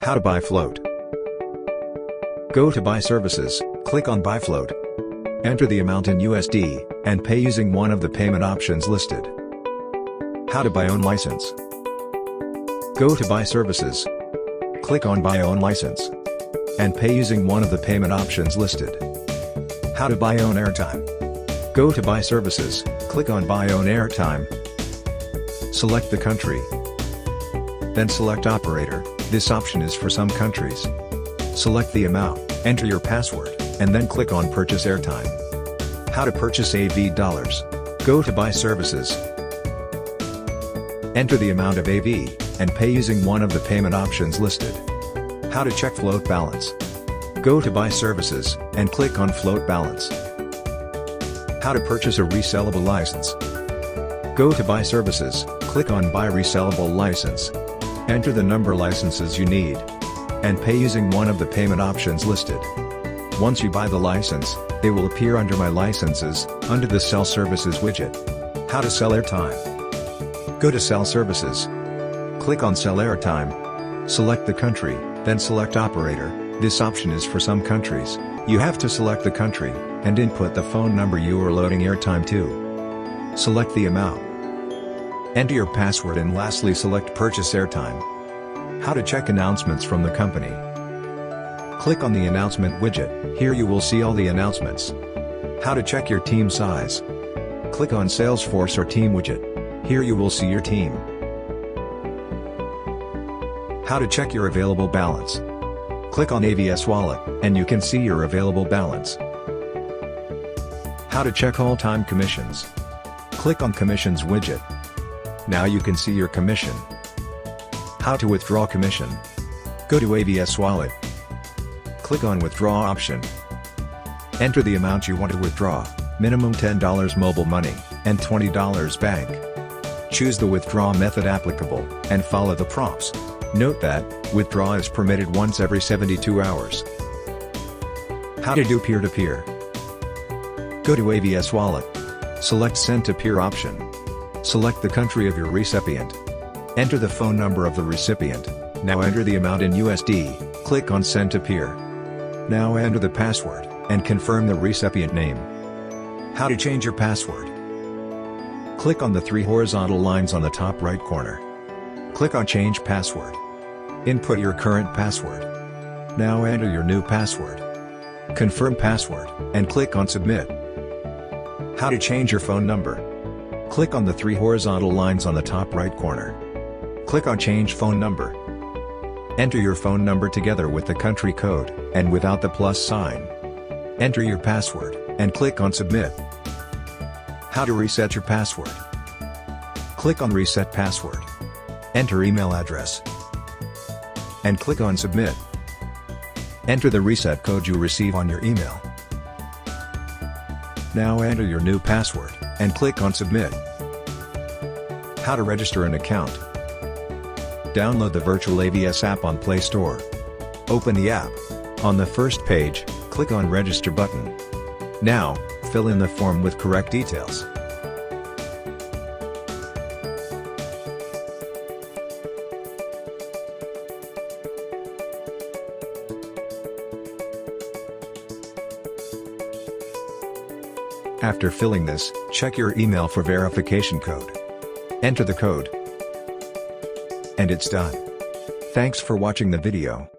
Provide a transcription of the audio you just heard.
How to buy float. Go to Buy Services, click on Buy Float. Enter the amount in USD, and pay using one of the payment options listed. How to buy own license. Go to Buy Services. Click on Buy Own License. And pay using one of the payment options listed. How to buy own airtime. Go to Buy Services, click on Buy Own Airtime. Select the country. Then select Operator. This option is for some countries. Select the amount, enter your password, and then click on Purchase Airtime. How to purchase AV dollars. Go to Buy Services. Enter the amount of AV, and pay using one of the payment options listed. How to check float balance. Go to Buy Services, and click on Float Balance. How to purchase a resellable license. Go to Buy Services, click on Buy Resellable License. Enter the number licenses you need. And pay using one of the payment options listed. Once you buy the license, they will appear under My Licenses, under the Sell Services widget. How to sell airtime. Go to Sell Services. Click on Sell Airtime. Select the country, then select Operator. This option is for some countries. You have to select the country, and input the phone number you are loading airtime to. Select the amount. Enter your password and lastly select Purchase Airtime. How to check announcements from the company. Click on the Announcement widget, here you will see all the announcements. How to check your team size. Click on Salesforce or Team widget, here you will see your team. How to check your available balance. Click on AVS Wallet, and you can see your available balance. How to check all-time commissions. Click on Commissions widget. Now you can see your commission. How to withdraw commission. Go to AVS Wallet. Click on Withdraw option. Enter the amount you want to withdraw, minimum $10 mobile money, and $20 bank. Choose the withdraw method applicable, and follow the prompts. Note that, withdraw is permitted once every 72 hours. How to do peer-to-peer. Go to AVS Wallet. Select Send to Peer option. Select the country of your recipient. Enter the phone number of the recipient. Now enter the amount in USD, click on Send to Peer. Now enter the password, and confirm the recipient name. How to change your password. Click on the three horizontal lines on the top right corner. Click on Change Password. Input your current password. Now enter your new password. Confirm password, and click on Submit. How to change your phone number. Click on the three horizontal lines on the top right corner. Click on Change Phone Number. Enter your phone number together with the country code, and without the plus sign. Enter your password, and click on Submit. How to reset your password. Click on Reset Password. Enter email address. And click on Submit. Enter the reset code you receive on your email. Now enter your new password, and click on Submit. How to register an account. Download the Virtual AVS app on Play Store. Open the app. On the first page, click on Register button. Now, fill in the form with correct details. After filling this, check your email for verification code. Enter the code. And it's done. Thanks for watching the video.